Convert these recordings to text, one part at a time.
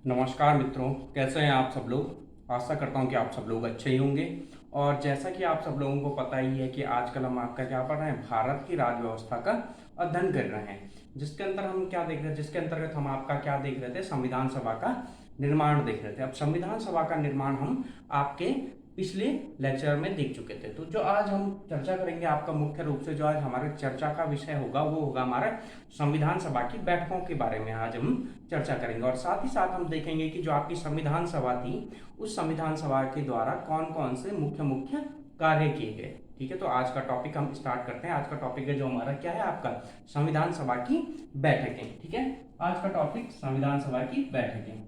नमस्कार मित्रों, कैसे हैं आप सब लोग। आशा करता हूं कि आप सब लोग अच्छे ही होंगे। और जैसा कि आप सब लोगों को पता ही है कि आजकल हम आपका क्या पढ़ रहे हैं, भारत की राज्य व्यवस्था का अध्ययन कर रहे हैं। जिसके अंदर हम क्या देख रहे हैं, जिसके अंतर्गत हम आपका क्या देख रहे थे, संविधान सभा का निर्माण देख रहे थे। अब संविधान सभा का निर्माण हम आपके पिछले लेक्चर में देख चुके थे। तो जो आज हम चर्चा करेंगे, आपका मुख्य रूप से जो आज हमारे चर्चा का विषय होगा वो होगा हमारा संविधान सभा की बैठकों के बारे में आज हम चर्चा करेंगे। और साथ ही साथ हम देखेंगे कि जो आपकी संविधान सभा थी, उस संविधान सभा के द्वारा कौन कौन से मुख्य मुख्य कार्य किए गए। ठीक है, तो आज का टॉपिक हम स्टार्ट करते हैं। आज का टॉपिक है जो हमारा क्या है, आपका संविधान सभा की बैठकें। ठीक है, आज का टॉपिक संविधान सभा की बैठकें।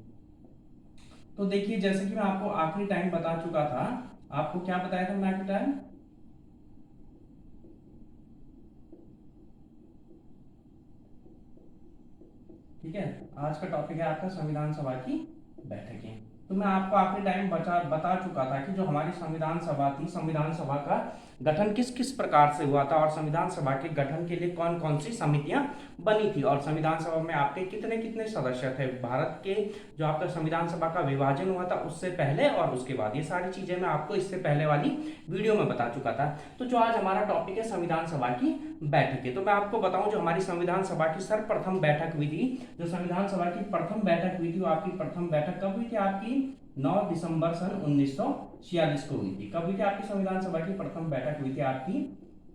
तो देखिए, जैसे कि मैं आपको आखिरी टाइम बता चुका था, आपको क्या बताया था मैं आखिरी टाइम, ठीक है। आज का टॉपिक है आपका संविधान सभा की बैठकें। तो मैं आपको आखिरी टाइम बता चुका था कि जो हमारी संविधान सभा थी, संविधान सभा का गठन किस किस प्रकार से हुआ था और संविधान सभा के गठन के लिए कौन कौन सी समितियां बनी थी और संविधान सभा में आपके कितने कितने सदस्य थे। भारत के जो आपका संविधान सभा का विभाजन हुआ था उससे पहले और उसके बाद, ये सारी चीजें मैं आपको इससे पहले वाली वीडियो में बता चुका था। तो जो आज हमारा टॉपिक है संविधान सभा की बैठकें, तो मैं आपको बताऊं जो हमारी संविधान सभा की सर्वप्रथम बैठक हुई थी, जो संविधान सभा की प्रथम बैठक हुई थी, वो आपकी प्रथम बैठक कब हुई थी, आपकी 9 दिसंबर सन 1946 को हुई थी। कब हुई थी आपकी संविधान सभा की प्रथम बैठक हुई थी, आपकी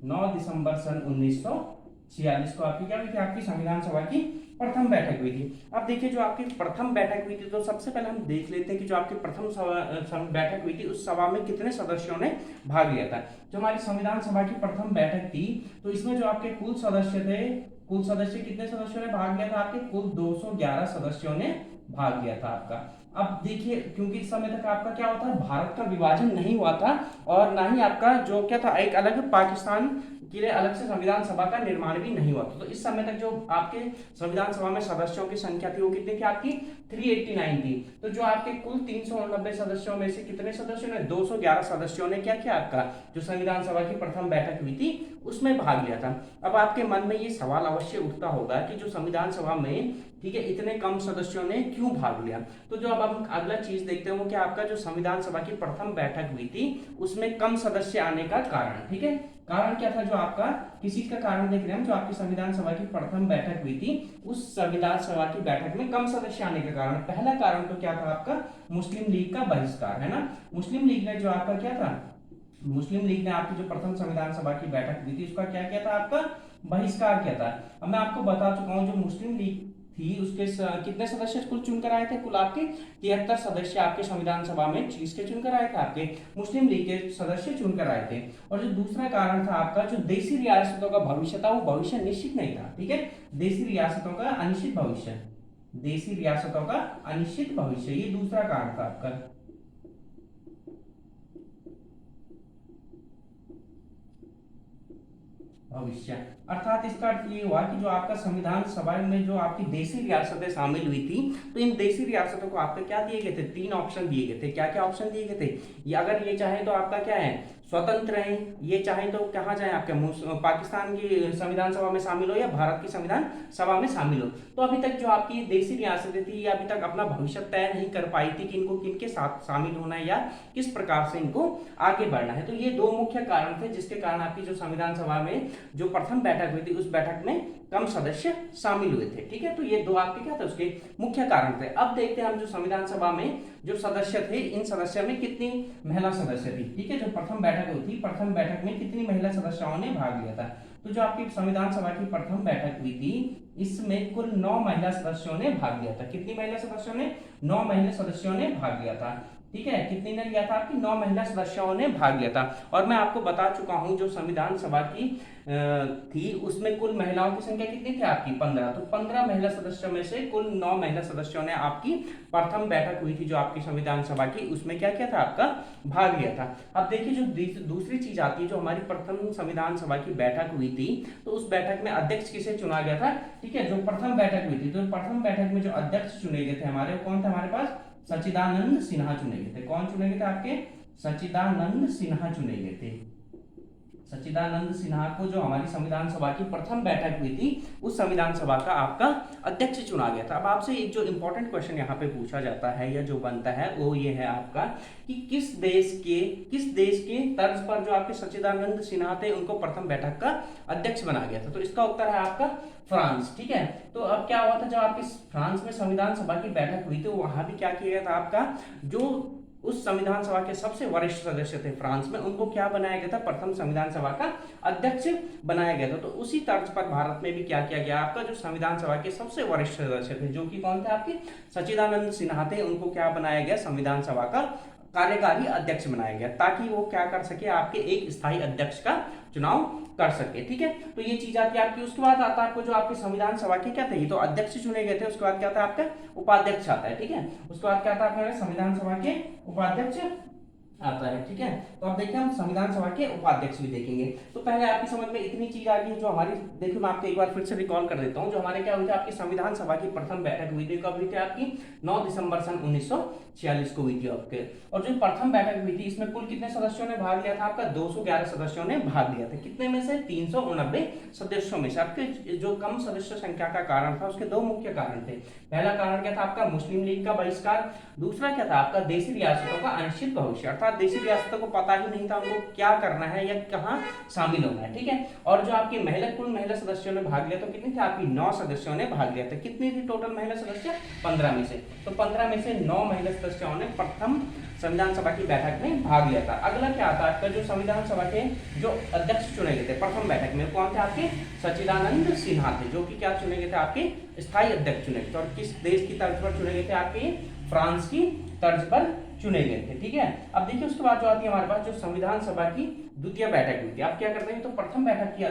9 दिसंबर सन 1946 को आपकी क्या हुई थी, आपकी संविधान सभा की प्रथम बैठक हुई थी। अब देखिए, जो आपकी प्रथम बैठक हुई थी, तो सबसे पहले हम देख लेते हैं कि जो आपकी प्रथम बैठक हुई थी उस सभा में कितने सदस्यों ने भाग लिया था। जो हमारी संविधान सभा की प्रथम बैठक थी, तो इसमें जो आपके कुल सदस्य थे, कुल सदस्य कितने सदस्यों ने भाग लिया था, आपके कुल 211 सदस्यों ने भाग लिया था आपका। अब देखिए, क्योंकि इस समय तक आपका क्या होता है, भारत का विभाजन नहीं हुआ था और ना ही आपका जो क्या था, एक अलग पाकिस्तान के लिए अलग से संविधान सभा का निर्माण भी नहीं हुआ था। तो इस समय तक जो आपके संविधान सभा में सदस्यों की संख्या थी वो कितनी थी, आपकी 389 थी। तो जो आपके कुल 389 सदस्यों में से कितने सदस्यों ने, 211 सदस्यों ने क्या किया, आपका जो संविधान सभा की प्रथम बैठक हुई थी उसमें भाग लिया था। अब आपके मन में ये सवाल अवश्य उठता होगा कि जो संविधान सभा में, ठीक है, इतने कम सदस्यों ने क्यों भाग लिया। तो जो अब हम अगला चीज देखते हैं वो क्या, आपका जो संविधान सभा की प्रथम बैठक हुई थी उसमें कम सदस्य आने का कारण, ठीक है, कारण क्या था जो आपका, किसी का कारण देख रहे हैं, जो आपकी संविधान सभा की प्रथम बैठक हुई थी उस संविधान सभा की बैठक में कम सदस्य आने का कारण, पहला कारण तो क्या था आपका, मुस्लिम लीग का बहिष्कार, है ना। मुस्लिम लीग ने जो आपका क्या था, मुस्लिम लीग ने आपकी जो प्रथम संविधान सभा की बैठक हुई थी उसका क्या किया था, आपका बहिष्कार किया था। अब मैं आपको बता चुका हूं जो मुस्लिम लीग थी उसके कितने सदस्य कुल चुनकर आए थे, कुल आपके 73 सदस्य आपके संविधान सभा में किसके चुनकर आए थे, आपके मुस्लिम लीग के सदस्य चुनकर आए थे। और जो दूसरा कारण था आपका, जो देशी रियासतों का भविष्य था वो भविष्य निश्चित नहीं था, ठीक है, देशी रियासतों का अनिश्चित भविष्य, देशी रियासतों का अनिश्चित भविष्य, ये दूसरा कारण था आपका। भविष्य अर्थात इसका अर्थ ये हुआ कि जो आपका संविधान सभा में जो आपकी देशी रियासतें शामिल हुई थी, तो इन देशी रियासतों को आपको क्या दिए गए थे, 3 ऑप्शन दिए गए थे। क्या क्या ऑप्शन दिए गए थे, ये अगर ये चाहे तो आपका क्या है, स्वतंत्र है, ये चाहे तो कहाँ जाए, आपके पाकिस्तान की संविधान सभा में शामिल हो या भारत की संविधान सभा में शामिल हो। तो अभी तक जो आपकी देशी रियासतें थी ये अभी तक अपना भविष्य तय नहीं कर पाई थी कि इनको किनके साथ शामिल होना है या किस प्रकार से इनको आगे बढ़ना है। तो ये दो मुख्य कारण थे जिसके कारण आपकी जो संविधान सभा में जो प्रथम बैठक हुई थी उस बैठक में कम सदस्य शामिल हुए थे, ठीक है। तो ये दो आपके क्या थे, उसके मुख्य कारण थे। अब देखते हैं हम जो संविधान सभा में जो सदस्य थे, इन सदस्य में कितनी महिला सदस्य थी, ठीक है। जो प्रथम बैठक हुई थी, प्रथम बैठक में कितनी महिला सदस्यों ने भाग लिया था। तो जो आपकी संविधान सभा की प्रथम बैठक हुई थी इसमें कुल 9 महिला सदस्यों ने भाग लिया था। कितनी महिला सदस्यों ने, 9 महिला सदस्यों ने भाग लिया था, ठीक है। कितनी ने लिया था, आपकी 9 महिला सदस्यों ने भाग लिया था। और मैं आपको बता चुका हूं जो संविधान सभा की थी उसमें कुल महिलाओं की संख्या कितनी थी, आपकी 15। तो 15 महिला सदस्यों में से कुल 9 महिला सदस्यों ने आपकी प्रथम बैठक हुई थी जो आपकी संविधान सभा की, उसमें क्या किया था, आपका भाग लिया था। अब देखिए, जो दूसरी चीज आती है, जो हमारी प्रथम संविधान सभा की बैठक हुई थी तो उस बैठक में अध्यक्ष किसे चुना गया था, ठीक है। जो प्रथम बैठक हुई थी, तो प्रथम बैठक में जो अध्यक्ष चुने गए थे हमारे, कौन थे हमारे पास, सच्चिदानंद सिन्हा चुने गए थे। कौन चुने गए थे, आपके सच्चिदानंद सिन्हा चुने गए थे, सच्चिदानंद सिन्हा को जो हमारी संविधान सभा की प्रथम बैठक हुई थी उस संविधान सभा का आपका अध्यक्ष चुना गया था। अब आपसे एक जो इंपॉर्टेंट क्वेश्चन यहाँ पे पूछा जाता है या जो बनता है वो ये है आपका कि किस देश के तर्ज पर जो आपके सच्चिदानंद सिन्हा थे उनको प्रथम बैठक का अध्यक्ष बना गया था। तो इसका उत्तर है आपका फ्रांस। ठीक है, तो अब क्या हुआ था, जब आपकी फ्रांस में संविधान सभा की बैठक हुई तो वहां भी क्या किया गया था, आपका जो उस संविधान सभा के सबसे वरिष्ठ सदस्य थे फ्रांस में, उनको क्या बनाया गया था, प्रथम संविधान सभा का अध्यक्ष बनाया गया था। तो उसी तर्ज पर भारत में भी क्या किया गया, आपका जो संविधान सभा के सबसे वरिष्ठ सदस्य थे जो कि कौन थे, आपके सच्चिदानंद सिन्हा थे, उनको क्या बनाया गया, संविधान सभा का कार्यकारी अध्यक्ष बनाया गया, ताकि वो क्या कर सके, आपके एक स्थायी अध्यक्ष का चुनाव कर सके। ठीक है, तो ये चीज आती है आपकी। उसके बाद आता है आपको जो आपकी संविधान सभा के क्या थे, ये तो अध्यक्ष चुने गए थे, उसके बाद क्या था आपका उपाध्यक्ष आता है। ठीक है, उसके बाद क्या आता है आपका संविधान सभा के उपाध्यक्ष आता है। ठीक है, तो अब देखिए हम संविधान सभा के उपाध्यक्ष भी देखेंगे। तो पहले आपकी समझ में इतनी चीज आ गई जो हमारी, देखिए मैं आपको एक बार फिर से रिकॉल कर देता हूं, जो हमारे क्या हुई थी, आपकी संविधान सभा की प्रथम बैठक हुई थी, कब हुई थी, आपकी 9 दिसंबर सन 1946 को हुई थी आपके। और जो प्रथम बैठक हुई थी इसमें कुल कितने सदस्यों ने भाग लिया था, आपका 211 सदस्यों ने भाग लिया था। कितने में से, 389 सदस्यों में से। आपके जो कम सदस्य संख्या का कारण था उसके दो मुख्य कारण थे। पहला कारण क्या था, आपका मुस्लिम लीग का बहिष्कार, दूसरा क्या था, आपका देशी रियासतों का अनिश्चित भविष्य, अर्थात देशी रियासतों को पता ही नहीं था उनको क्या करना है या कहाँ शामिल होना है। ठीक है, और जो आपकी कुल महिला सदस्यों ने भाग लिया तो कितनी थी, आपकी 9 सदस्यों ने भाग लिया था। कितनी थी टोटल महिला सदस्य, 15 में से। तो 15 में से 9 महिला सदस्यों ने प्रथम संविधान सभा की बैठक में भाग लिया था। अगला क्या आता है आपका, जो संविधान सभा के जो अध्यक्ष चुने गए थे प्रथम बैठक में, कौन थे, आपके सच्चिदानंद सिन्हा थे, जो कि क्या चुने गए थे, आपके स्थायी अध्यक्ष चुने गए थे। और किस देश की तर्ज पर चुने गए थे, आपके फ्रांस की तर्ज पर चुने गए थे। ठीक है, अब देखिए उसके बाद जो आती है हमारे पास जो संविधान सभा की द्वितीय बैठक हुई थी। आप क्या करते हैं, तो प्रथम बैठक की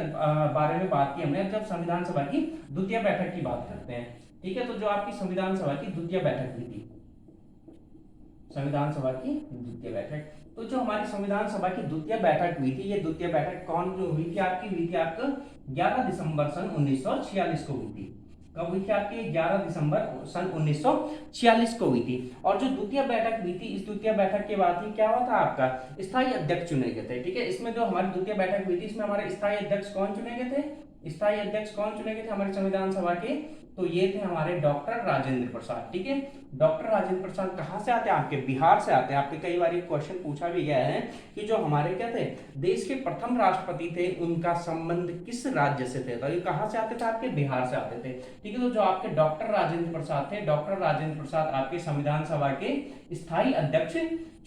बारे में बात की हमने, जब संविधान सभा की द्वितीय बैठक की बात करते हैं। ठीक है, तो जो आपकी संविधान सभा की द्वितीय बैठक हुई थी, संविधान सभा की द्वितीय बैठक, तो जो हमारी संविधान सभा की द्वितीय बैठक हुई थी, ये द्वितीय बैठक कौन हुई थी, आपकी हुई थी आपको 11 दिसंबर सन 1946 को हुई थी। कब हुई थी, आपकी 11 दिसंबर सन 1946 को हुई थी। और जो द्वितीय बैठक हुई थी, इस द्वितीय बैठक के बाद ही क्या हुआ था, आपका स्थायी अध्यक्ष चुने गए थे। ठीक है, इसमें जो हमारी द्वितीय बैठक हुई थी इसमें हमारे स्थायी अध्यक्ष कौन चुने गए थे, स्थायी अध्यक्ष कौन चुने गए थे हमारे संविधान सभा के, तो ये थे हमारे डॉक्टर राजेंद्र प्रसाद। ठीक है, डॉक्टर राजेंद्र प्रसाद कहाँ से आते हैं, आपके बिहार से आते हैं। आपके कई बार एक क्वेश्चन पूछा भी गया है कि जो हमारे क्या थे, देश के प्रथम राष्ट्रपति थे, उनका संबंध किस राज्य से थे, तो ये कहाँ से आते थे, आपके बिहार से आते थे। ठीक है, तो जो आपके डॉक्टर राजेंद्र प्रसाद थे, डॉक्टर राजेंद्र प्रसाद आपके संविधान सभा के स्थायी अध्यक्ष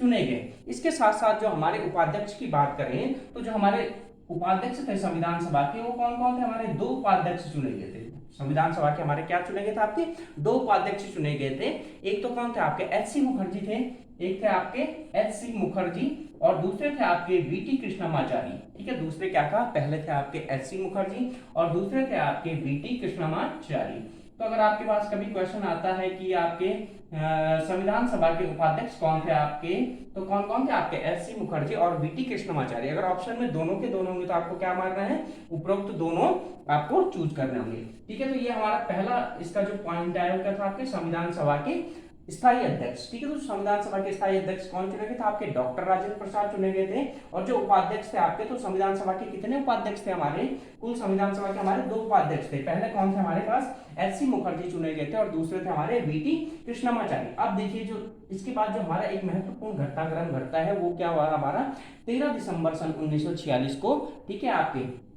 चुने गए। इसके साथ साथ जो हमारे उपाध्यक्ष की बात करें तो जो हमारे उपाध्यक्ष थे संविधान सभा के, वो कौन कौन थे, हमारे 2 उपाध्यक्ष चुने गए थे। संविधान सभा के हमारे क्या चुने गए थे, आपके 2 उपाध्यक्ष चुने गए थे। एक तो कौन थे, आपके एच.सी. मुखर्जी थे, एक थे आपके एच.सी. मुखर्जी और दूसरे थे आपके वी.टी. कृष्णमाचारी। ठीक है, दूसरे क्या कहा, पहले थे आपके एच.सी. मुखर्जी और दूसरे थे आपके वी.टी. कृष्णमाचारी। तो अगर आपके पास कभी क्वेश्चन आता है कि आपके संविधान सभा के उपाध्यक्ष कौन थे आपके, तो कौन कौन थे, आपके एच.सी. मुखर्जी और वी.टी. कृष्णमाचारी। अगर ऑप्शन में दोनों के दोनों होंगे तो आपको क्या मारना है, उपरोक्त दोनों आपको चूज करने होंगे। ठीक है, तो ये हमारा पहला इसका जो पॉइंट है वो क्या था, आपके संविधान सभा के स्थायी अध्यक्ष। ठीक है, तो संविधान सभा के स्थायी अध्यक्ष कौन चुने गए थे, आपके डॉक्टर राजेंद्र प्रसाद चुने गए थे। और जो उपाध्यक्ष थे आपके, तो संविधान सभा के कितने उपाध्यक्ष थे, हमारे कुल संविधान सभा के हमारे 2 उपाध्यक्ष थे। पहले कौन थे हमारे पास, एच.सी. मुखर्जी चुने गए थे और दूसरे थे हमारे वी.टी. कृष्णमाचारी। अब देखिए जो इसके बाद जो हमारा एक महत्वपूर्ण घटनाक्रम घटता है वो क्या हुआ हमारा, 13 दिसंबर सन 1946 को। ठीक है, आपके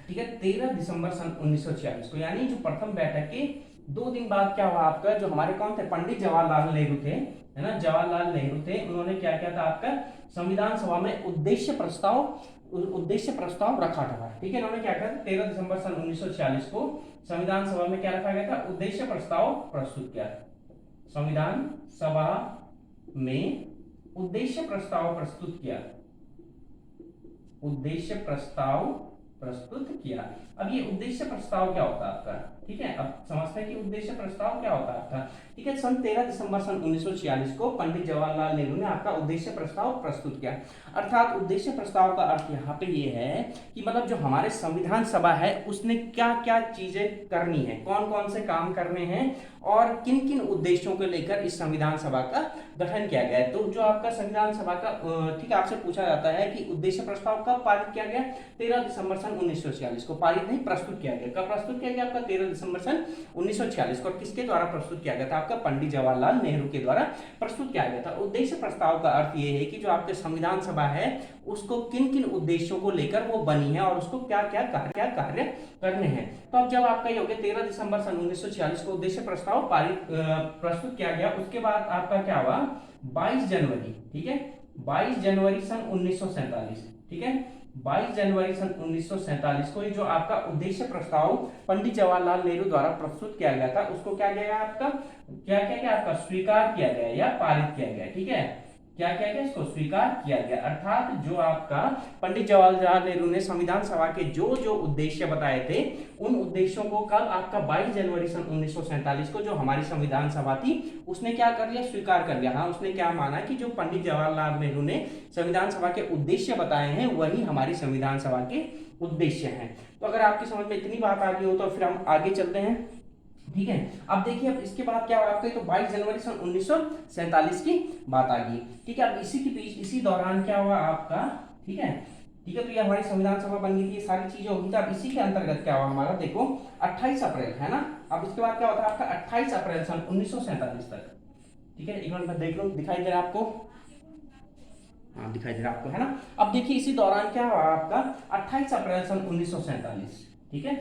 ठीक है 13 दिसंबर सन 1946 को, यानी जो प्रथम बैठक के 2 दिन बाद क्या हुआ आपका, जो हमारे कौन थे, पंडित जवाहरलाल नेहरू थे, है ना, जवाहरलाल नेहरू थे। उन्होंने क्या किया था, आपका संविधान सभा में उद्देश्य प्रस्ताव रखा था। ठीक है, इन्होंने क्या किया था, 13 दिसंबर सन 1946 को संविधान सभा में क्या रखा गया था, उद्देश्य प्रस्ताव प्रस्तुत किया। संविधान सभा में उद्देश्य प्रस्ताव प्रस्तुत किया, उद्देश्य प्रस्ताव प्रस्तुत किया। अब ये उद्देश्य प्रस्ताव क्या होता है आपका, ठीक है, अब समझते हैं कि उद्देश्य प्रस्ताव क्या होता है आपका। ठीक है, सन 13 दिसंबर सन 1946 को पंडित जवाहरलाल नेहरू ने आपका उद्देश्य प्रस्ताव प्रस्तुत किया। अर्थात उद्देश्य प्रस्ताव का अर्थ यहाँ पे ये है कि मतलब जो हमारे संविधान सभा है उसने क्या क्या चीजें करनी है, कौन कौन से काम करने हैं और किन किन उद्देश्यों को लेकर इस संविधान सभा का गठन किया गया है। तो जो आपका संविधान सभा का ठीक है, आपसे पूछा जाता है कि उद्देश्य प्रस्ताव कब पारित किया गया, 13 दिसंबर सन 1946 को। पारित नहीं, प्रस्तुत किया गया। कब प्रस्तुत किया गया आपका, 13 दिसंबर सन 1946 को। और किसके द्वारा प्रस्तुत किया गया था आपका, पंडित जवाहरलाल नेहरू के द्वारा प्रस्तुत किया गया था। उद्देश्य प्रस्ताव का अर्थ ये है कि जो आपके संविधान सभा है उसको किन किन उद्देश्यों को लेकर वो बनी है और उसको क्या क्या कार्य करने हैं। तो अब जब आपका ये हो गया 13 दिसंबर सन 1946 को उद्देश्य प्रस्ताव प्रस्तुत किया गया, उसके बाद आपका क्या हुआ, 22 जनवरी, ठीक है, 22 जनवरी सन 1947, ठीक है, 22 जनवरी सन 1947 को ये जो आपका उद्देश्य प्रस्ताव पंडित जवाहरलाल नेहरू द्वारा प्रस्तुत किया गया था उसको क्या किया गया आपका, क्या क्या क्या आपका स्वीकार किया गया या पारित किया गया। ठीक है, क्या क्या क्या इसको स्वीकार किया गया। अर्थात जो आपका पंडित जवाहरलाल नेहरू ने संविधान सभा के जो जो उद्देश्य बताए थे उन उद्देश्यों को कल आपका 22 जनवरी सन 1947 को जो हमारी संविधान सभा थी उसने क्या कर लिया, स्वीकार कर लिया। हाँ, उसने क्या माना कि जो पंडित जवाहरलाल नेहरू ने संविधान सभा के उद्देश्य बताए हैं वही हमारी संविधान सभा के उद्देश्य हैं। तो अगर आपकी समझ में इतनी बात आ गई हो तो फिर हम आगे चलते हैं। ठीक है, अब देखिए अब इसके बाद क्या हुआ आपका, तो 22 जनवरी सन 1947 की बात आ गई। ठीक है, अब इसी के बीच इसी दौरान क्या हुआ आपका, ठीक है, ठीक है, तो ये हमारी संविधान सभा बन गई थी, ये सारी चीजें होगी। तो अब इसी के अंतर्गत क्या हुआ हमारा, देखो 28 अप्रैल है ना, अब इसके बाद क्या होता है आपका 28 अप्रैल सन 1947 तक। ठीक है, एक मिनट देख लो, दिखाई दे रहा है आपको, हाँ दिखाई दे रहा है आपको, है ना। अब देखिए इसी दौरान क्या हुआ आपका 28 अप्रैल सन 1947, ठीक है,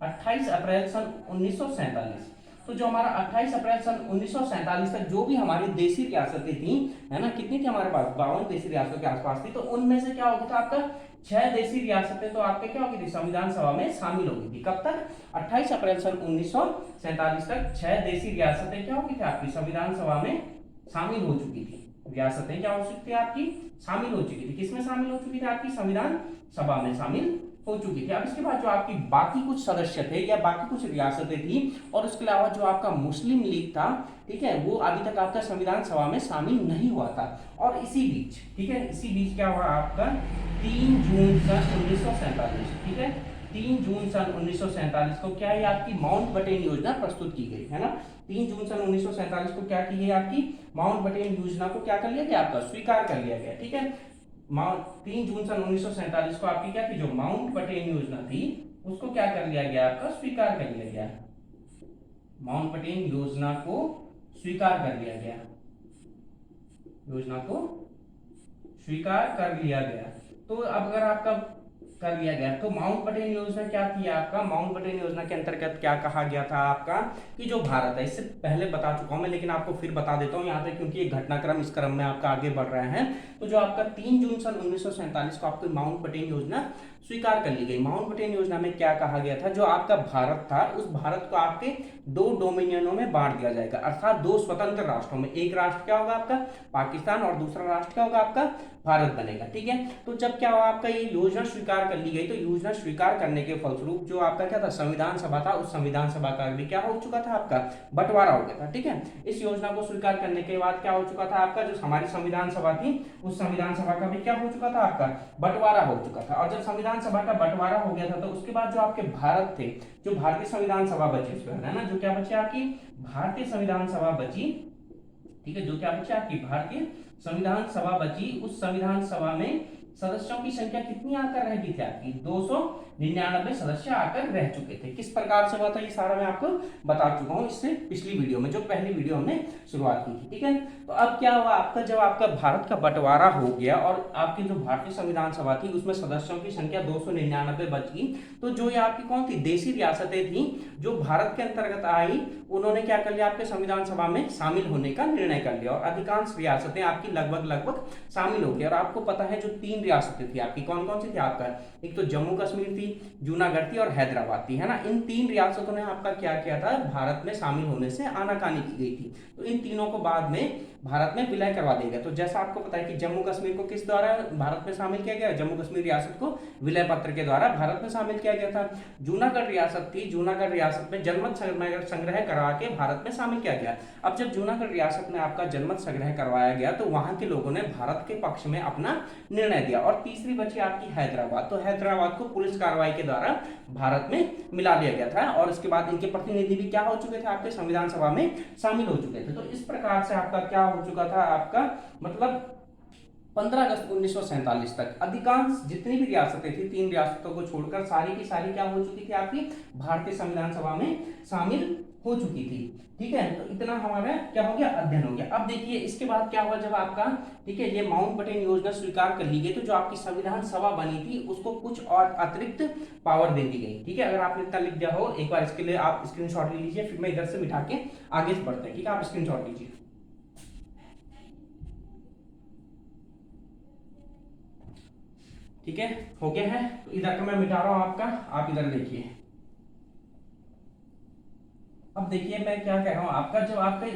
28 अप्रैल सन 1947। तो जो हमारा 28 अप्रैल सन 1947 तक जो भी हमारी देशी रियासतें थी, है ना, कितनी थी हमारे पास, 52 देशी रियासतों के आसपास थी। तो उनमें से क्या हो गया था आपका 6 देशी रियासतें तो आपके क्या हो गई थी, संविधान सभा में शामिल हो गई थी। कब तक, 28 अप्रैल सन 1947 तक 6 देशी रियासतें क्या हो गई थी आपकी संविधान सभा में शामिल हो चुकी थी। रियासतें क्या हो चुकी थी आपकी, शामिल हो चुकी थी। किसमें शामिल हो चुकी थी, आपकी संविधान सभा में शामिल हो चुकी थी। अब इसके बाद जो आपकी बाकी कुछ सदस्य थे या बाकी कुछ रियासतें थी और उसके अलावा जो आपका मुस्लिम लीग था, ठीक है, वो अभी तक आपका संविधान सभा में शामिल नहीं हुआ था। और इसी बीच, ठीक है, इसी बीच क्या हुआ आपका 3 जून सन 1947, ठीक है, 3 जून सन 1947 को क्या है आपकी माउंटबेटन योजना प्रस्तुत की गई, है ना। 3 जून सन 1947 को क्या की गई आपकी माउंटबेटन योजना को क्या कर लिया गया आपका, स्वीकार कर लिया गया। ठीक है, 3 जून सन 1947 को आपकी क्या थी, जो माउंटबेटन योजना थी उसको क्या कर लिया गया आपका, स्वीकार कर लिया गया। माउंटबेटन योजना को स्वीकार कर लिया गया, योजना को स्वीकार कर लिया गया। तो अब अगर आपका कर लिया गया तो माउंटबेटन योजना क्या थी आपका, माउंटबेटन योजना के अंतर्गत क्या कहा गया था आपका कि जो भारत है, इससे पहले बता चुका हूं मैं लेकिन आपको फिर बता देता हूं यहाँ पे क्योंकि ये घटनाक्रम इस क्रम में आपका आगे बढ़ रहा है। तो जो आपका 3 जून सन 1947 को आपको माउंटबेटन योजना स्वीकार कर ली गई। माउंटबेटन योजना में क्या कहा गया था, जो आपका भारत था उस भारत को आपके 2 डोमिनियनों में बांट दिया जाएगा, अर्थात 2 स्वतंत्र राष्ट्रों में। एक राष्ट्र क्या होगा आपका पाकिस्तान और दूसरा राष्ट्र क्या होगा आपका भारत बनेगा। ठीक है, तो जब क्या हुआ आपका ये योजना स्वीकार कर ली गई तो योजना स्वीकार करने के फलस्वरूप जो आपका क्या था संविधान सभा था, उस संविधान सभा का भी क्या हो चुका था आपका बंटवारा हो गया था। ठीक है, इस योजना को स्वीकार करने के बाद क्या हो चुका था आपका जो हमारी संविधान सभा थी उस संविधान सभा का भी क्या हो चुका था आपका बंटवारा हो चुका था। और जब संविधान सभा का बंटवारा हो गया था तो उसके बाद जो आपके भारत थे, जो भारतीय संविधान सभा बची उसमें, है ना, जो क्या बची आपकी भारतीय संविधान सभा बची, ठीक है, जो क्या बची आपकी भारतीय संविधान सभा बची, उस संविधान सभा में सदस्यों की संख्या कितनी आकर रह गई थी आपकी 299 सदस्य आकर रह चुके थे। किस प्रकार से हुआ था ये सारा मैं आपको बता चुका हूं इससे पिछली वीडियो में, जो पहली वीडियो हमने शुरुआत की थी। ठीक है, तो अब क्या हुआ आपका जब आपका भारत का बंटवारा हो गया और आपकी जो भारतीय संविधान सभा थी उसमें सदस्यों की संख्या 299 बच गई, तो जो ये आपकी कौन थी देशी रियासतें थी जो भारत के अंतर्गत आई, उन्होंने क्या कर लिया आपके संविधान सभा में शामिल होने का निर्णय कर लिया और अधिकांश रियासतें आपकी लगभग शामिल हो गई। और आपको पता है जो 3 रियासतें थी आपकी। कौन कौन सी थी आपका? एक तो जम्मू कश्मीर थी, जूनागढ़ थी और हैदराबाद थी, है ना। इन 3 रियासतों ने आपका क्या किया था, भारत में शामिल होने से आनाकानी की गई थी। तो इन तीनों को बाद में भारत में विलय करवा दिया गया। तो जैसा आपको पता है कि जम्मू कश्मीर को किस द्वारा भारत में शामिल किया गया, जम्मू कश्मीर रियासत को विलय पत्र के द्वारा भारत में शामिल किया गया था। जूनागढ़ रियासत थी, जूनागढ़ रियासत में जनमत संग्रह करवा के भारत में शामिल किया गया। अब जब जूनागढ़ रियासत में आपका जनमत संग्रह करवाया गया तो वहां के लोगों ने भारत के पक्ष में अपना निर्णय दिया। और तीसरी बची आपकी हैदराबाद। तो हैदराबाद को पुलिस कार्रवाई के द्वारा भारत में मिला लिया गया था और इसके बाद इनके प्रतिनिधि भी क्या हो चुके थे, आपके संविधान सभा में शामिल हो चुके थे। तो इस प्रकार से आपका क्या हो चुका था, आपका मतलब 15 अगस्त 1947 तक अधिकांश जितनी भी रियासतें थी, 3 रियासतों को छोड़कर सारी की सारी क्या हो चुकी थी, आपकी भारतीय संविधान सभा में शामिल हो चुकी थी। ठीक है, तो इतना हमारा क्या हो गया, अध्ययन हो गया। अब देखिए इसके बाद क्या हुआ, जब आपका ठीक है ये माउंटबेटन योजना स्वीकार कर ली गई तो जो आपकी संविधान सभा बनी थी उसको कुछ और अतिरिक्त पावर दे दी गई। ठीक है, अगर आपने इतना लिख दिया हो एक बार इसके लिए आप स्क्रीनशॉट ले लीजिए, फिर मैं इधर से मिटा के आगे बढ़ते हैं। ठीक है, आप स्क्रीनशॉट लीजिए। ठीक है, हो गया है। तो इधर का मैं मिटा रहा हूं आपका, आप इधर देखिए। अब देखिए मैं क्या कह रहा हूं, आपका जब आपका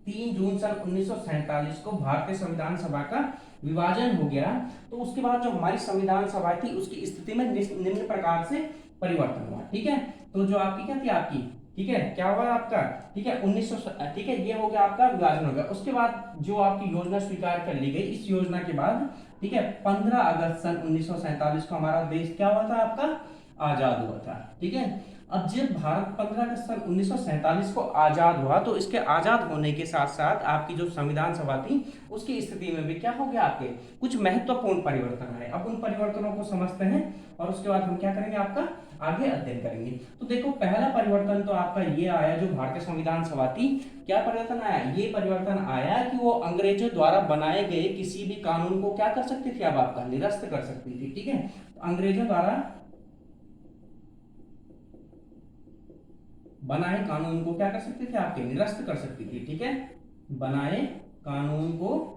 3 जून सन 1947 को भारतीय संविधान सभा का विभाजन हो गया तो उसके बाद जो हमारी संविधान सभा थी उसकी स्थिति में निम्न प्रकार से परिवर्तन हुआ। ठीक है, तो जो आपकी क्या थी आपकी, ठीक है क्या हुआ आपका, ठीक है 1900, ठीक है ये हो गया आपका विभाजन हो गया। उसके बाद जो आपकी योजना स्वीकार कर ली गई, इस योजना के बाद ठीक है 15 अगस्त सन 1947 को हमारा देश क्या हुआ था, आपका आजाद हुआ था। ठीक है, अब जब भारत 15 अगस्त सन 1947 को आजाद हुआ तो इसके आजाद होने के साथ साथ आपकी जो संविधान सभा थी उसकी स्थिति में भी क्या हो गया, आपके कुछ महत्वपूर्ण परिवर्तन आए। अब उन परिवर्तनों को समझते हैं और उसके बाद हम क्या करेंगे, आपका आगे अध्ययन करेंगे। तो देखो पहला परिवर्तन तो आपका ये आया, जो भारतीय संविधान सभा थी, क्या परिवर्तन आया, ये परिवर्तन आया कि वो अंग्रेजों द्वारा बनाए गए किसी भी कानून को क्या कर सकती थी, अब आपका निरस्त कर सकती थी। ठीक है, तो अंग्रेजों द्वारा बनाए कानून को क्या कर सकते थे, आपके निरस्त कर सकती थी। ठीक है, बनाए कानून को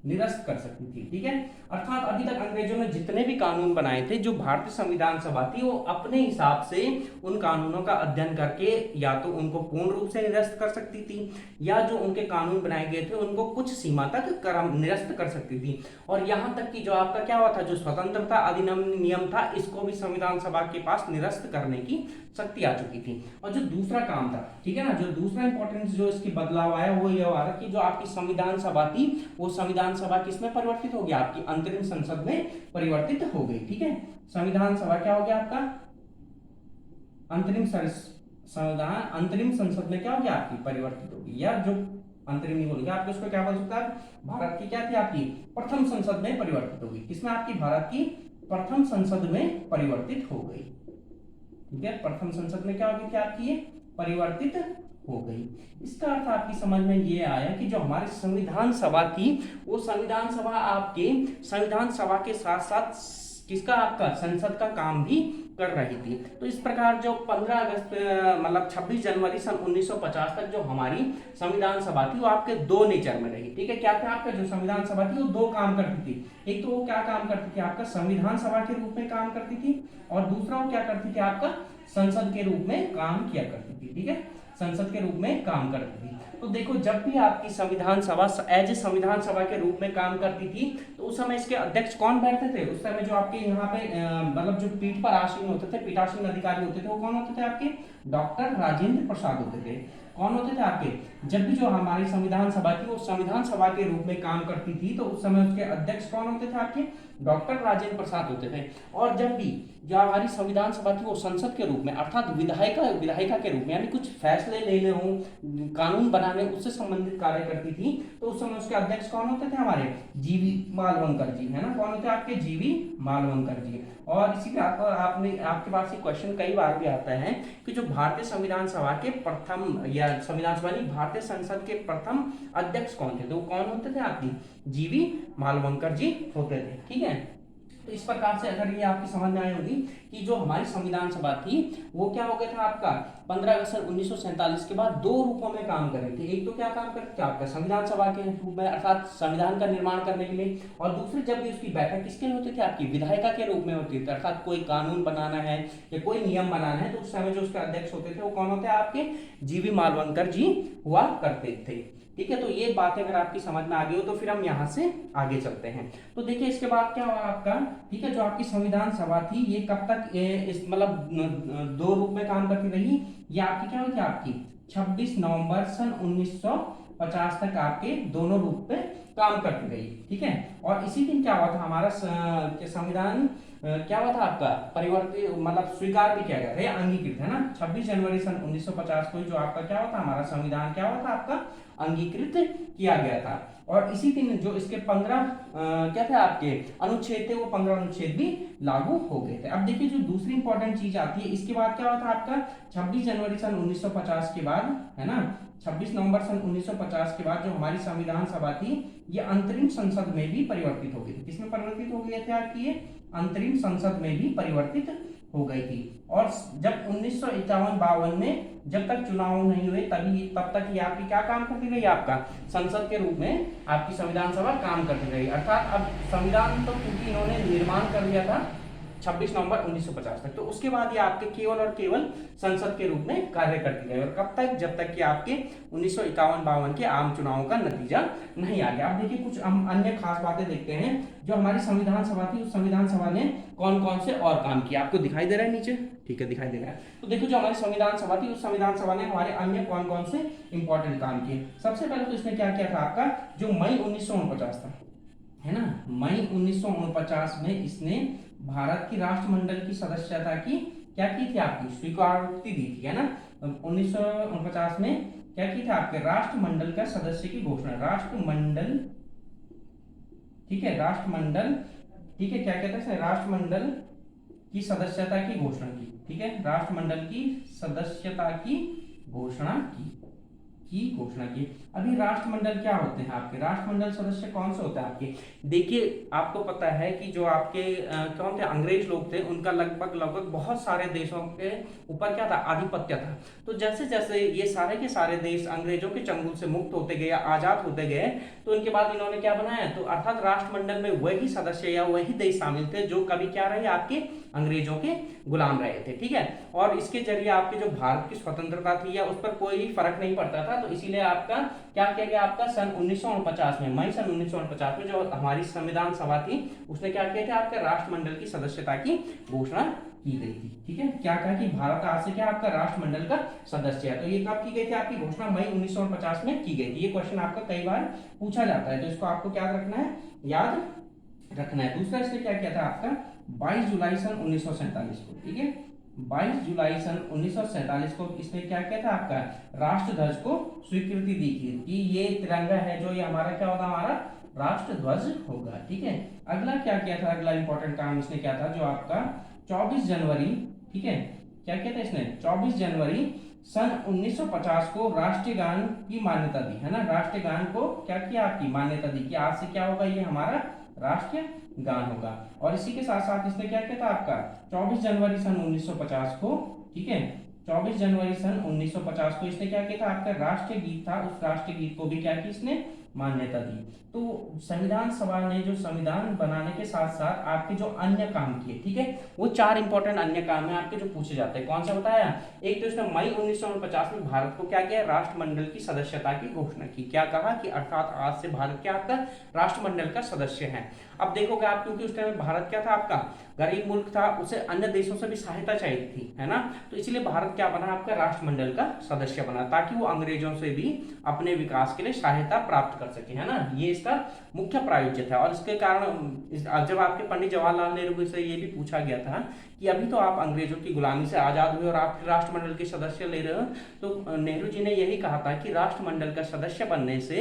निरस्त कर सकती थी। ठीक है, अर्थात अभी तक अंग्रेजों ने जितने भी कानून बनाए थे, जो भारतीय संविधान सभा थी वो अपने हिसाब से उन कानूनों का अध्ययन करके या तो उनको पूर्ण रूप से निरस्त कर सकती थी या जो उनके कानून बनाए गए थे उनको कुछ सीमा तक निरस्त कर सकती थी। और यहाँ तक कि जो आपका क्या हुआ था, जो स्वतंत्रता अधिनियम नियम था, इसको भी संविधान सभा के पास निरस्त करने की शक्ति आ चुकी थी। और जो दूसरा काम था, ठीक है ना, जो दूसरा इंपॉर्टेंस जो इसकी बदलाव आया वो ये हुआ कि जो आपकी संविधान सभा थी वो संविधान सभा किसमें परिवर्तित हो गया, आपकी अंतरिम संसद में परिवर्तित हो गई। ठीक है, संविधान सभा क्या हो गया आपका संविधान अंतरिम संसद में क्या हो गया, आपकी परिवर्तित होगी, या जो अंतरिम नहीं बोलेंगे आपको उसको क्या बोल सकता है, भारत की क्या थी, आपकी प्रथम संसद में परिवर्तित होगी। किसमें, आपकी भारत की प्रथम संसद में परिवर्तित हो गई। ठीक है, प्रथम संसद में क्या हो गई थी आपकी, ये परिवर्तित हो गई। इसका अर्थ आपकी समझ में ये आया कि जो हमारी संविधान सभा थी वो संविधान सभा आपके संविधान सभा के साथ साथ किसका, आपका संसद का काम भी कर रही थी। तो इस प्रकार जो 15 अगस्त मतलब 26 जनवरी सन 1950 तक जो हमारी संविधान सभा थी वो आपके दो नेचर में रही। ठीक है, क्या था आपका जो संविधान सभा थी वो दो काम करती थी। एक तो वो क्या काम करती थी, आपका संविधान सभा के रूप में काम करती थी और दूसरा वो क्या करती थी, आपका संसद के रूप में काम किया करती थी। ठीक है, संसद के रूप में काम करती थी। तो देखो जब भी आपकी संविधान सभा एज ए संविधान सभा के रूप में काम करती थी तो उस समय इसके अध्यक्ष कौन बैठते थे, उस समय जो आपके यहाँ पे मतलब जो पीठ पर आसीन होते थे, पीठासीन अधिकारी होते थे, वो कौन होते थे, आपके डॉक्टर राजेंद्र प्रसाद होते थे। कौन होते थे आपके, जब भी जो हमारी संविधान सभा थी वो संविधान सभा के रूप में काम करती थी तो उस समय उसके अध्यक्ष कौन होते थे, आपके डॉक्टर राजेंद्र प्रसाद होते थे। और जब भी जो हमारी संविधान सभा थी वो संसद के रूप में अर्थात विधायिका के रूप में यानी कुछ फैसले लेने हो, कानून बनाने, उससे संबंधित कार्य करती थी तो उस समय उसके अध्यक्ष कौन होते थे, हमारे जीवी मालवंकर जी, है ना। कौन होते हैं आपके, जीवी मालवंकर जी। और इसी के आपने आपके पास ये क्वेश्चन कई बार भी आता है कि जो भारतीय संविधान सभा के प्रथम या संविधान सभा नहीं भारतीय संसद के प्रथम अध्यक्ष कौन थे, तो कौन होते थे, आपकी जीवी मालवंकर जी होते थे। ठीक है, तो इस प्रकार से अगर ये आपकी समझ में आई होगी कि जो हमारी संविधान सभा थी वो क्या हो गया था आपका 15 अगस्त 1947 के बाद दो रूपों में काम कर रही थी। एक तो क्या काम करती थी आपका संविधान सभा के रूप में अर्थात संविधान का निर्माण करने के लिए, और दूसरी जब भी उसकी बैठक किसके लिए होती थी आपकी विधायिका के रूप में होती थी, अर्थात कोई कानून बनाना है या कोई नियम बनाना है तो उस समय जो उसके अध्यक्ष होते थे वो कौन होते हैं आपके जीवी मालवंकर जी हुआ करते थे। ठीक है, तो ये बातें अगर आपकी समझ में आ गई हो तो फिर हम यहाँ से आगे चलते हैं। तो देखिए इसके बाद क्या हुआ आपका, ठीक है, जो आपकी संविधान सभा थी ये कब तक इस मतलब दो रूप में काम करती रही, ये आपकी क्या हुई थी आपकी 26 नवंबर सन 1950 तक आपके दोनों रूप पे काम करती रही। ठीक है, और इसी दिन क्या हुआ था हमारा संविधान क्या हुआ था आपका परिवर्तित मतलब स्वीकार भी किया गया था, अंगीकृत है ना, 26 जनवरी सन 1950 को जो आपका क्या हुआ था हमारा संविधान क्या हुआ था आपका अंगीकृत किया गया था। और इसी दिन जो इसके 15 क्या थे आपके अनुच्छेद थे वो 15 अनुच्छेद भी लागू हो गए थे। अब देखिए जो दूसरी इंपॉर्टेंट चीज आती है इसके बाद क्या हुआ था आपका 26 जनवरी सन 1950 के बाद है ना, 26 नवंबर सन 1950 के बाद जो हमारी संविधान सभा थी ये अंतरिम संसद में भी परिवर्तित हो गई थी। किसमें परिवर्तित हो गई थी आपकी ये अंतरिम संसद में भी परिवर्तित हो गई थी। और जब 1951-52 में जब तक चुनाव नहीं हुए तब तक ये आपकी क्या काम करती रही आपका संसद के रूप में आपकी संविधान सभा काम करती रही। अर्थात अब संविधान तो क्योंकि इन्होंने निर्माण कर दिया था 26 नवंबर 1950 तक, तो उसके बाद ये आपके केवल और केवल संसद के रूप में कार्य करती रही। और कब तक, जब तक कि आपके 1951-52 के आम चुनावों का नतीजा नहीं आ गया। अब देखिए कुछ हम अन्य खास बातें देखते हैं जो हमारी संविधान सभा थी, उस संविधान सभा ने कौन कौन से और काम किए। आपको दिखाई दे रहा है नीचे, ठीक है दिखाई दे रहा है। तो देखो जो हमारी संविधान सभा थी उस संविधान सभा ने हमारे अन्य कौन कौन से इंपॉर्टेंट काम किए। सबसे पहले तो इसने क्या किया था आपका जो मई 1949 था है ना, मई 1949 में इसने भारत की राष्ट्रमंडल की सदस्यता की क्या की थी आपकी स्वीकृति दी थी है ना। 1949 में क्या की थी आपके राष्ट्रमंडल का सदस्य की घोषणा, राष्ट्रमंडल, ठीक है राष्ट्रमंडल, ठीक है क्या कहते हैं राष्ट्रमंडल की सदस्यता की घोषणा की, ठीक है राष्ट्रमंडल की सदस्यता की घोषणा की। अभी राष्ट्रमंडल क्या होते हैं आपके, राष्ट्रमंडल सदस्य कौन से होते हैं आपके, देखिए आपको पता है कि जो आपके कौन थे अंग्रेज लोग थे उनका लगभग बहुत सारे देशों के ऊपर क्या था आधिपत्य था। तो जैसे जैसे ये सारे के सारे देश अंग्रेजों के चंगुल से मुक्त होते गए, आजाद होते गए, तो इनके बाद इन्होंने क्या बनाया, तो अर्थात राष्ट्रमंडल में वही सदस्य या वही देश शामिल थे जो कभी क्या रहे आपके अंग्रेजों के गुलाम रहे थे। ठीक है, और इसके जरिए आपके जो भारत की स्वतंत्रता थी या उस पर कोई फर्क नहीं पड़ता था, तो इसीलिए आपका क्या किया गया आपका सन 1949 में मई सन 1949 में जो हमारी संविधान सभा थी उसने क्या किया था आपके राष्ट्रमंडल की सदस्यता की घोषणा की गई थी। ठीक है, क्या कहा कि भारत आज से क्या आपका राष्ट्रमंडल का सदस्य है। तो ये कब की गई थी आपकी घोषणा मई 1949 में की गई थी। ये क्वेश्चन आपका कई बार पूछा जाता है तो इसको आपको क्या रखना है, याद रखना है। दूसरा इसने क्या किया था आपका 22 जुलाई सन 1947 को, ठीक है 22 जुलाई सन 1947 को इसने क्या किया था आपका राष्ट्र ध्वज को स्वीकृति दी थी कि ये तिरंगा है जो ये हमारा क्या होगा हमारा राष्ट्र ध्वज होगा। ठीक है, अगला क्या किया था, अगला इंपॉर्टेंट काम इसने किया था जो आपका 24 जनवरी, ठीक है क्या किया था इसने 24 जनवरी सन 1950 को राष्ट्रीय गान की मान्यता दी है ना, राष्ट्रीय गान को क्या किया आपकी मान्यता दी कि आज से क्या होगा ये हमारा राष्ट्रीय गान होगा। और इसी के साथ साथ इसने क्या किया था आपका 24 जनवरी सन 1950 को, ठीक है 24 जनवरी सन 1950 को इसने क्या किया था आपका राष्ट्रीय गीत था, उस राष्ट्रीय गीत को भी क्या की इसने मान्यता दी। तो संविधान सभा ने जो संविधान बनाने के साथ साथ आपके जो अन्य काम किए, ठीक है वो 4 इंपॉर्टेंट अन्य काम है आपके जो पूछे जाते हैं। कौन सा बताया, एक तो इसने मई 1949 में भारत को क्या किया राष्ट्रमंडल की सदस्यता की घोषणा की, क्या कहा कि अर्थात आज से भारत क्या आपका राष्ट्रमंडल का सदस्य है। अब देखोगे आप क्योंकि उस टाइम भारत क्या था आपका गरीब मुल्क था, उसे अन्य देशों से भी सहायता चाहिए थी है ना, तो इसलिए भारत क्या बना आपका राष्ट्रमंडल का सदस्य बना ताकि वो अंग्रेजों से भी अपने विकास के लिए सहायता प्राप्त कर सके है ना, ये इसका मुख्य प्रायोज्य था। और इसके कारण जब आपके पंडित जवाहरलाल नेहरू से ये भी पूछा गया था कि अभी तो आप अंग्रेजों की गुलामी से आजाद हुए और आप राष्ट्रमंडल के सदस्य ले रहे हो, तो नेहरू जी ने यही कहा था कि राष्ट्रमंडल का सदस्य बनने से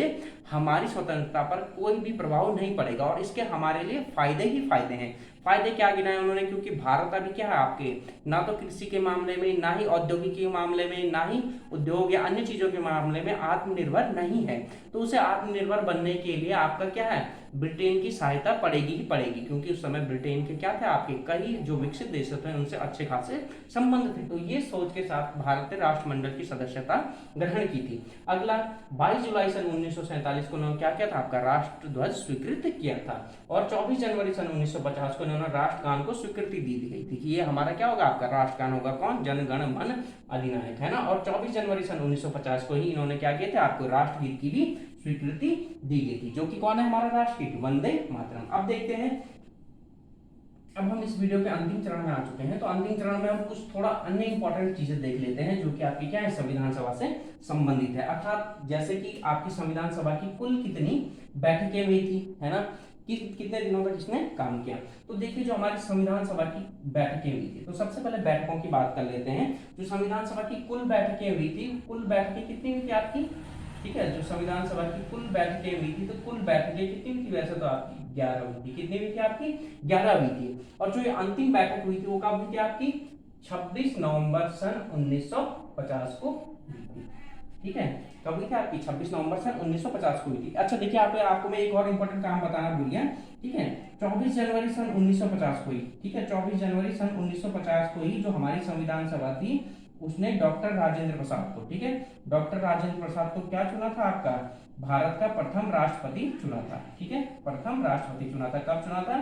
हमारी स्वतंत्रता पर कोई भी प्रभाव नहीं पड़ेगा और इसके हमारे लिए फायदे ही फायदे हैं। फायदे क्या गिनाए उन्होंने, क्योंकि भारत अभी क्या है आपके ना तो कृषि के मामले में, ना ही औद्योगिकी के मामले में, ना ही उद्योग या अन्य चीजों के मामले में आत्मनिर्भर नहीं है, तो उसे आत्मनिर्भर बनने के लिए आपका क्या है ब्रिटेन की सहायता पड़ेगी ही पड़ेगी, क्योंकि उस समय ब्रिटेन के क्या थे आपके कई जो विकसित देश थे उनसे अच्छे खासे संबंध थे। तो ये सोच के साथ भारत ने राष्ट्रमंडल की सदस्यता ग्रहण की थी। अगला 22 जुलाई सन 1947 को उन्होंने क्या किया था आपका राष्ट्रध्वज स्वीकृत किया था, और 24 जनवरी सन 1950 को उन्होंने राष्ट्रगान को स्वीकृति दी गई थी कि ये हमारा क्या होगा आपका राष्ट्रगान होगा, कौन, जन गण मन अधिनायक, है ना। और 24 जनवरी सन 1950 को ही इन्होंने क्या किया था आपको राष्ट्रगीत की भी स्वीकृति दी गई थी, जो कि कौन है हमारा राष्ट्रगीत, वंदे मातरम। अब देखते हैं, अब हम इस वीडियो के अंतिम चरण में आ चुके हैं, तो अंतिम चरण में हम कुछ थोड़ा अन्य इंपॉर्टेंट चीजें देख लेते हैं जो कि आपकी क्या है संविधान सभा से संबंधित है। अर्थात जैसे कि आपकी संविधान सभा की कुल कितनी बैठकें हुई थी, है ना, कितने दिनों तक इसने काम किया। तो देखिए जो हमारी संविधान सभा की बैठकें हुई थी, तो सबसे पहले बैठकों की बात कर लेते हैं। जो संविधान सभा की कुल बैठकें हुई थी, कुल बैठकें कितनी हुई थी आपकी, ठीक है, जो संविधान सभा की कुल बैठकें हुई थी, तो कुल बैठकें कितनी हुई थी, वैसे तो आपकी 11 हुई थी। कितनी हुई थी आपकी, 11 हुई थी। और जो ये अंतिम बैठक हुई थी वो कब हुई थी आपकी, 26 नवंबर सन 1950 को हुई थी, ठीक है। कब हुई थी आपकी, 26 नवंबर सन 1950 को हुई थी। अच्छा देखिए आपको मैं एक और इंपॉर्टेंट काम बताना भूल गया, ठीक है। 24 जनवरी सन 1950 को ही, ठीक है, 24 जनवरी सन 1950 को ही जो हमारी संविधान सभा थी उसने डॉक्टर राजेंद्र प्रसाद को, ठीक है, डॉक्टर राजेंद्र प्रसाद को क्या चुना था आपका, भारत का प्रथम राष्ट्रपति चुना था, ठीक है, प्रथम राष्ट्रपति चुना था। कब चुना था,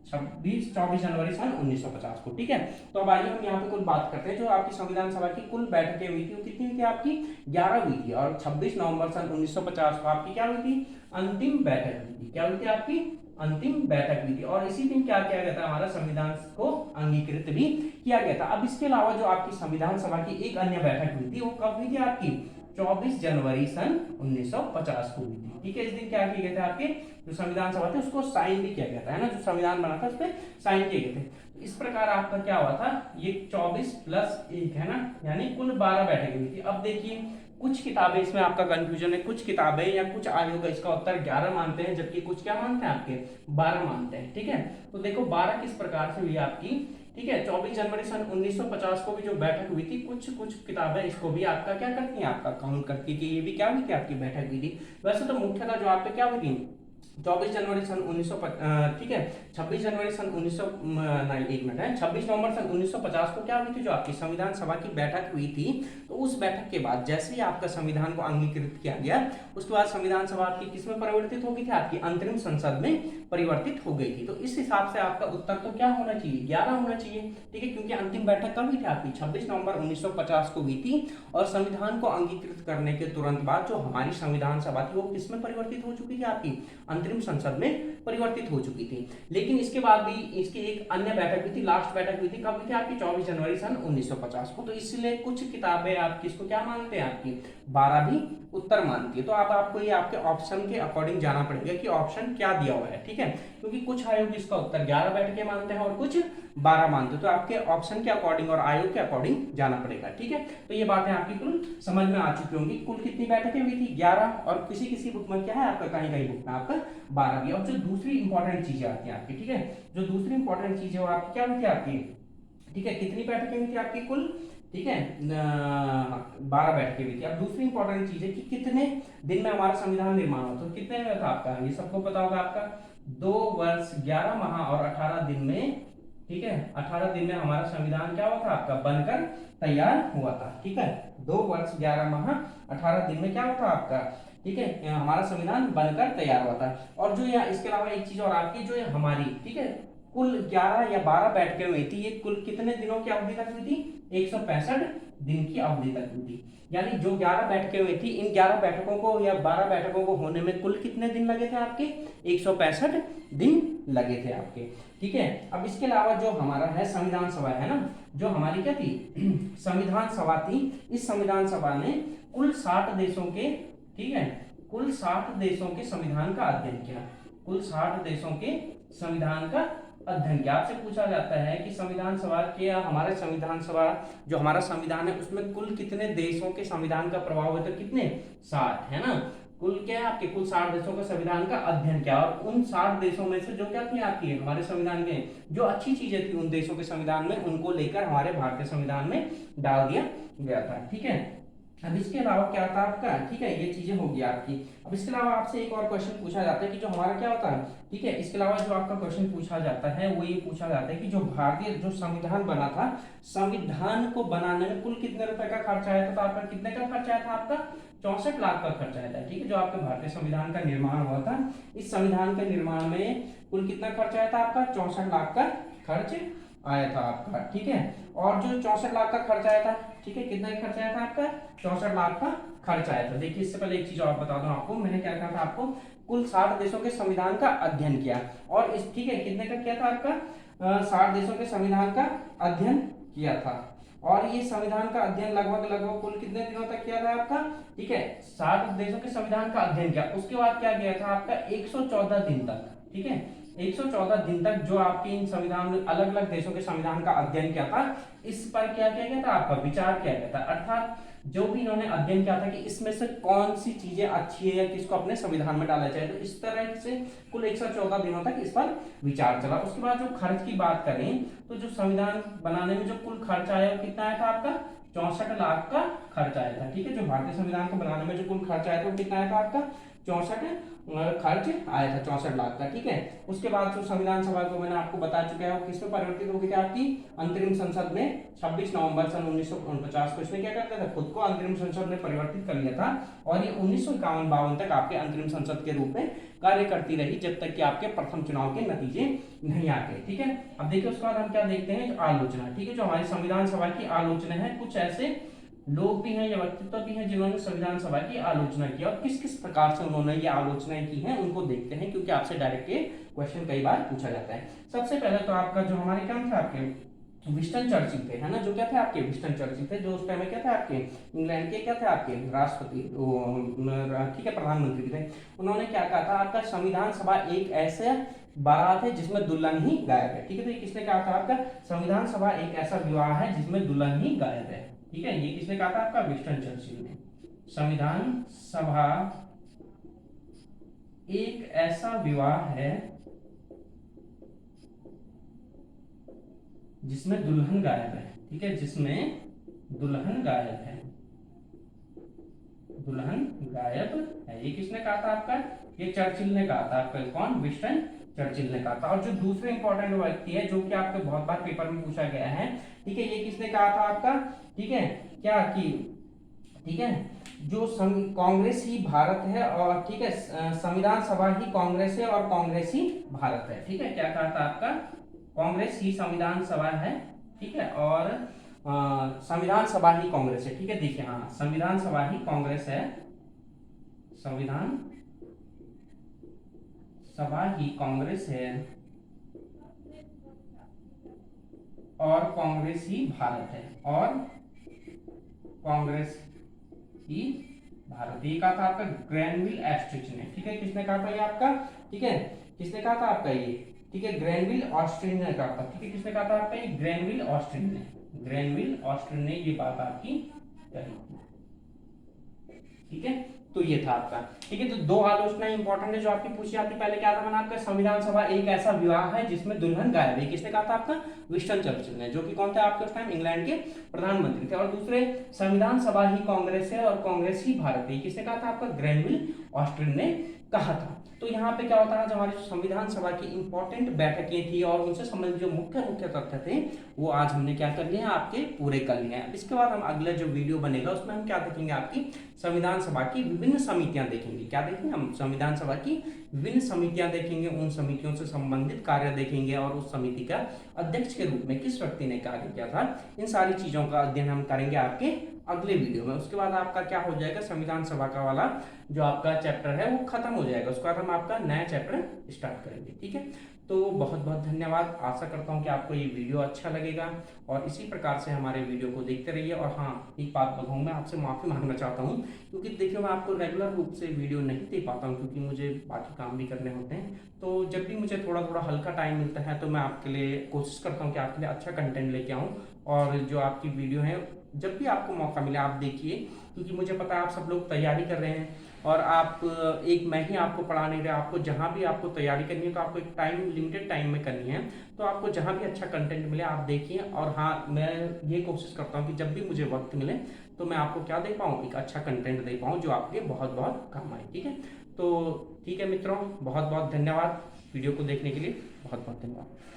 24 जनवरी सन 1950 को, ठीक है। तो अब आइए हम यहाँ पे कुल बात करते हैं। जो आपकी संविधान सभा की कुल बैठकें हुई थी वो कितनी हुई थी आपकी, 11 हुई थी, और 26 नवंबर सन 1950 को आपकी क्या हुई थी, अंतिम बैठक हुई थी। क्या हुई थी आपकी, अंतिम बैठक हुई थी। और इसी दिन क्या किया गया था, हमारा संविधान को अंगीकृत भी किया गया था। अब इसके अलावा जो आपकी संविधान सभा की एक अन्य बैठक हुई थी वो कब हुई थी आपकी, 24 जनवरी सन 1950 को हुई थी, ठीक है। इस दिन क्या किए गए थे आपके जो संविधान सभा थे उसको साइन भी किया गया था, है ना, जो संविधान बना था उस पर साइन किए गए थे। तो इस प्रकार आपका क्या हुआ था, ये 24 प्लस 1 है ना, यानी कुल 12 बैठकें हुई थी। अब देखिए कुछ किताबें इसमें आपका कंफ्यूजन है, कुछ किताबें या कुछ आयोग इसका उत्तर 11 मानते हैं, जबकि कुछ क्या मानते हैं आपके 12 मानते हैं, ठीक है। तो देखो 12 किस प्रकार से हुई आपकी, ठीक है। 24 जनवरी सन 1950 को भी जो बैठक हुई थी, कुछ किताबें इसको भी आपका क्या करती हैं, आपका काउंट करती है कि ये भी क्या हुई थी आपकी बैठक हुई थी। वैसे तो मुख्यतः जो आपके क्या हुई थी 24 जनवरी सन 1950, ठीक है, 26 जनवरी सन 1900 नहीं एक मिनट है, 26 नवंबर सन 1950 को क्या हुई थी जो आपकी संविधान सभा की बैठक हुई थी। तो उस बैठक के बाद जैसे ही आपका संविधान को अंगीकृत किया गया उसके बाद संविधान सभा आपकी किस में परिवर्तित हो गई थी, आपकी अंतरिम संसद में परिवर्तित हो गई थी। तो इस हिसाब से आपका उत्तर तो क्या होना चाहिए, 11 होना चाहिए, ठीक है, क्योंकि अंतिम बैठक कब हुई थी आपकी 26 नवंबर 1950 को हुई थी। और संविधान को अंगीकृत करने के तुरंत बाद जो हमारी संविधान सभा थी वो किस में परिवर्तित हो चुकी थी, आपकी अंतरिम संसद में परिवर्तित हो चुकी थी। लेकिन इसके बाद भी इसकी एक अन्य बैठक हुई थी, लास्ट बैठक हुई थी, कब हुई थी आपकी 24 जनवरी सन 1950 को। तो इसलिए कुछ किताबें आपकी इसको क्या मानते हैं, आपकी 12 भी उत्तर मानती है। तो अब आपको ये आपके ऑप्शन के अकॉर्डिंग जाना पड़ेगा कि ऑप्शन क्या दिया हुआ है, ठीक है, क्योंकि कुछ आयोग इसका उत्तर 11 बैठकें मानते हैं और कुछ 12 मानते हैं। तो आपके ऑप्शन के अकॉर्डिंग और आयोग के अकॉर्डिंग जाना पड़ेगा, ठीक है। तो ये बातें आपकी कुल समझ में आ चुकी होंगी। कुल कितनी बैठकें हुई थी, 11, और किसी किसी बुक में क्या है आपका कहीं कहीं बुक में आपका 12 भी। और जो दूसरी इंपॉर्टेंट चीजें आती हैं आपकी, ठीक है, जो दूसरी इंपॉर्टेंट चीजें वो आपकी क्या हुई थी आपकी, ठीक है, कितनी बैठकें हुई थी आपकी कुल, ठीक है, 12 बैठकें हुई थी। अब दूसरी इंपॉर्टेंट चीज है कि कितने दिन में हमारा संविधान निर्माण हुआ, तो कितने में था आपका, ये सबको पता होगा आपका 2 वर्ष 11 माह और 18 दिन में, ठीक है, 18 दिन में हमारा संविधान क्या हुआ था आपका बनकर तैयार हुआ था, ठीक है, 2 वर्ष 11 माह 18 दिन में क्या हुआ था आपका, ठीक है, हमारा संविधान बनकर तैयार हुआ था। और जो यहाँ इसके अलावा एक चीज और आपकी जो हमारी, ठीक है, कुल 11 या 12 बैठकें हुई थी, ये कुल कितने दिनों की अवधि तक हुई थी, 165 दिन की अवधि तक हुई थी। यानी जो 11 बैठकें हुई थी, इन 11 बैठकों को या 12 बैठकों को होने में कुल कितने दिन लगे थे आपके, 165 दिन लगे थे आपके, ठीक है। अब इसके अलावा जो हमारा है संविधान सभा है ना, जो हमारी क्या थी संविधान सभा थी, इस संविधान सभा ने कुल 60 देशों के, ठीक है, कुल 60 देशों के संविधान का अध्ययन किया, कुल 60 देशों के संविधान का अध्ययन किया। आपसे पूछा जाता है कि संविधान सभा के हमारे संविधान सभा जो हमारा संविधान है उसमें कुल कितने देशों के संविधान का प्रभाव है, तो कितने 60 है ना, कुल क्या है आपके कुल 60 देशों का संविधान का अध्ययन किया। और उन 60 देशों में से जो क्या थी आपकी हमारे संविधान में जो अच्छी चीजें थी उन देशों के संविधान में, उनको लेकर हमारे भारतीय संविधान में डाल दिया गया था, ठीक है। अब इसके अलावा क्या था आपका, ठीक है, ये चीजें होगी आपकी। अब इसके अलावा आपसे एक और क्वेश्चन पूछा जाता है कि जो हमारा क्या होता है, ठीक है, इसके अलावा जो आपका क्वेश्चन पूछा जाता है वो ये पूछा जाता है कि जो भारतीय जो संविधान बना था, संविधान को बनाने में कुल कितने रुपए का खर्चा आया था, तो आपका कितने का खर्चा आया था, आपका 64 लाख का खर्चा आया था, ठीक है, जो आपके भारतीय संविधान का निर्माण हुआ था, इस संविधान के निर्माण में कुल कितना खर्चा आया था, आपका 64 लाख का खर्च आया था आपका, ठीक है। और जो 64 लाख का खर्चा आया था, ठीक है, कितना खर्चा आया था आपका, 64 लाख का खर्च आया था। देखिए इससे पहले एक चीज और बता दूं आपको, मैंने क्या कहा था आपको, कुल 60 देशों के संविधान का अध्ययन किया, और इस, ठीक है, कितने का किया था आपका, 60 देशों के संविधान का अध्ययन किया था, और ये संविधान का अध्ययन लगभग लगभग कुल कितने दिनों तक किया था आपका, ठीक है, 60 देशों के संविधान का अध्ययन किया, उसके बाद क्या किया था आपका 114 दिन तक, ठीक है, 114 दिन तक जो आपके इन संविधान अलग अलग देशों के संविधान का अध्ययन किया था, इस पर क्या किया गया था, आपका विचार किया गया था, अर्थात जो भी इन्होंने अध्ययन किया था कि इसमें से कौन सी चीजें अच्छी है या किसको अपने संविधान में डाला जाए, तो इस तरह से कुल 114 दिनों तक इस पर विचार चला। उसके बाद जो खर्च की बात करें तो जो संविधान बनाने में जो कुल खर्च आया वो कितना आया था आपका, 64 लाख का खर्च आया था, ठीक है, जो भारतीय संविधान को बनाने में जो कुल खर्च आया था वो कितना आया था आपका, 64 खर्च आया था 64 लाख का, ठीक है। उसके बाद जो संविधान सभा को मैंने आपको बता चुका है वो किसमें परिवर्तित हो गई थी आपकी, अंतरिम संसद में 26 नवंबर सन 1949 को इसमें क्या करता था, खुद को अंतरिम संसद में परिवर्तित कर लिया था, और ये 1951-52 तक आपके अंतरिम संसद के रूप में कार्य करती रही, जब तक कि आपके प्रथम चुनाव के नतीजे नहीं आते, ठीक है। अब देखिए उसके बाद हम क्या देखते हैं, आलोचना, ठीक है, जो हमारी संविधान सभा की आलोचना है, कुछ ऐसे लोग भी हैं या व्यक्तित्व भी हैं जिन्होंने संविधान सभा की आलोचना की, और किस किस प्रकार से उन्होंने ये आलोचनाएं की हैं उनको देखते हैं, क्योंकि आपसे डायरेक्ट ये क्वेश्चन कई बार पूछा जाता है। सबसे पहले तो आपका जो हमारे क्या थे आपके विंस्टन चर्चिल थे, है ना, जो क्या थे आपके विंस्टन चर्चिल थे, जो उस टाइम में क्या थे आपके इंग्लैंड के क्या थे आपके राष्ट्रपति, ठीक है, प्रधानमंत्री थे। उन्होंने क्या कहा था आपका, संविधान सभा एक ऐसे बारात है जिसमें दुल्हन ही गायब है, ठीक है, तो ये किसने कहा था आपका, संविधान सभा एक ऐसा विवाह है जिसमें दुल्हन ही गायब है, ठीक है, ये किसने कहा था आपका, विंस्टन चर्चिल ने। संविधान सभा एक ऐसा विवाह है जिसमें दुल्हन गायब है, ठीक है, जिसमें दुल्हन गायब है, दुल्हन गायब है, ये किसने कहा था आपका, ये चर्चिल ने कहा था आपका, कौन, विंस्टन चर्चिल ने कहा था। और जो दूसरे इंपॉर्टेंट व्यक्ति है जो कि आपके बहुत बार पेपर में पूछा गया है, ठीक है, ये किसने कहा था आपका, ठीक है, क्या कि, ठीक है, जो कांग्रेस ही भारत है, और ठीक है, संविधान सभा ही कांग्रेस है और कांग्रेस ही भारत है, ठीक है, क्या कहा था आपका, कांग्रेस ही संविधान सभा है, ठीक है, और संविधान सभा ही कांग्रेस है, ठीक है, देखिए हाँ, संविधान सभा ही कांग्रेस है, संविधान सभा ही कांग्रेस है और कांग्रेस ही भारत है, और कांग्रेस ही भारत, ये कहा था आपका ग्रैनविल एस्ट्रिच ने, ठीक है, किसने कहा था ये आपका, ठीक है, किसने कहा था आपका ये, ठीक है, ग्रैनविल ऑस्ट्रिन ने कहा था, ठीक है, किसने कहा था आपका ये, ग्रैनविल ऑस्ट्रिन ने, ग्रैनविल ऑस्ट्रिन ने ये बात आपकी कही, ठीक है, तो ये था आपका, ठीक है, तो दो आलोचना इंपॉर्टेंट है जो आपकी पूछी जाती है। पहले क्या था मैंने आपका, संविधान सभा एक ऐसा विवाह है जिसमें दुल्हन गायब है, किसने कहा था आपका, विंस्टन चर्चिल ने, जो कि कौन थे आपके उस टाइम इंग्लैंड के प्रधानमंत्री थे। और दूसरे, संविधान सभा ही कांग्रेस है और कांग्रेस ही भारत है, किसने कहा था आपका, ग्रैनविल ऑस्ट्रिन ने कहा था। तो यहाँ पे क्या होता है, जो हमारी संविधान सभा की इंपॉर्टेंट बैठकें थी और उनसे संबंधित जो मुख्य मुख्य तथ्य थे वो आज हमने क्या कर लिए हैं, आपके पूरे कर लिए हैं। इसके बाद हम अगले जो वीडियो बनेगा उसमें हम क्या देखेंगे, आपकी संविधान सभा की विभिन्न समितियां देखेंगे, क्या देखेंगे हम, संविधान सभा की विभिन्न समितियां देखेंगे, उन समितियों से संबंधित कार्य देखेंगे और उस समिति का अध्यक्ष के रूप में किस व्यक्ति ने कार्य किया था, इन सारी चीजों का अध्ययन हम करेंगे आपके अगले वीडियो में। उसके बाद आपका क्या हो जाएगा, संविधान सभा का वाला जो आपका चैप्टर है वो खत्म हो जाएगा, उसके बाद हम आपका नया चैप्टर स्टार्ट करेंगे, ठीक है। तो बहुत बहुत धन्यवाद, आशा करता हूँ कि आपको ये वीडियो अच्छा लगेगा और इसी प्रकार से हमारे वीडियो को देखते रहिए। और हाँ, एक बात बताऊँ, मैं आपसे माफ़ी मांगना चाहता हूँ क्योंकि देखिए मैं आपको रेगुलर रूप से वीडियो नहीं दे पाता हूँ क्योंकि मुझे बाकी काम भी करने होते हैं। तो जब भी मुझे थोड़ा थोड़ा हल्का टाइम मिलता है तो मैं आपके लिए कोशिश करता हूँ कि आपके लिए अच्छा कंटेंट लेके आऊँ और जो आपकी वीडियो है जब भी आपको मौका मिले आप देखिए, क्योंकि मुझे पता है आप सब लोग तैयारी कर रहे हैं और आप एक मैं ही आपको पढ़ा नहीं रहा, आपको जहाँ भी आपको तैयारी करनी है तो आपको एक टाइम लिमिटेड टाइम में करनी है। तो आपको जहाँ भी अच्छा कंटेंट मिले आप देखिए, और हाँ मैं ये कोशिश करता हूँ कि जब भी मुझे वक्त मिले तो मैं आपको क्या दे पाऊँ, एक अच्छा कंटेंट दे पाऊँ जो आपके बहुत बहुत काम आए। ठीक है, तो ठीक है मित्रों, बहुत बहुत धन्यवाद वीडियो को देखने के लिए, बहुत बहुत धन्यवाद।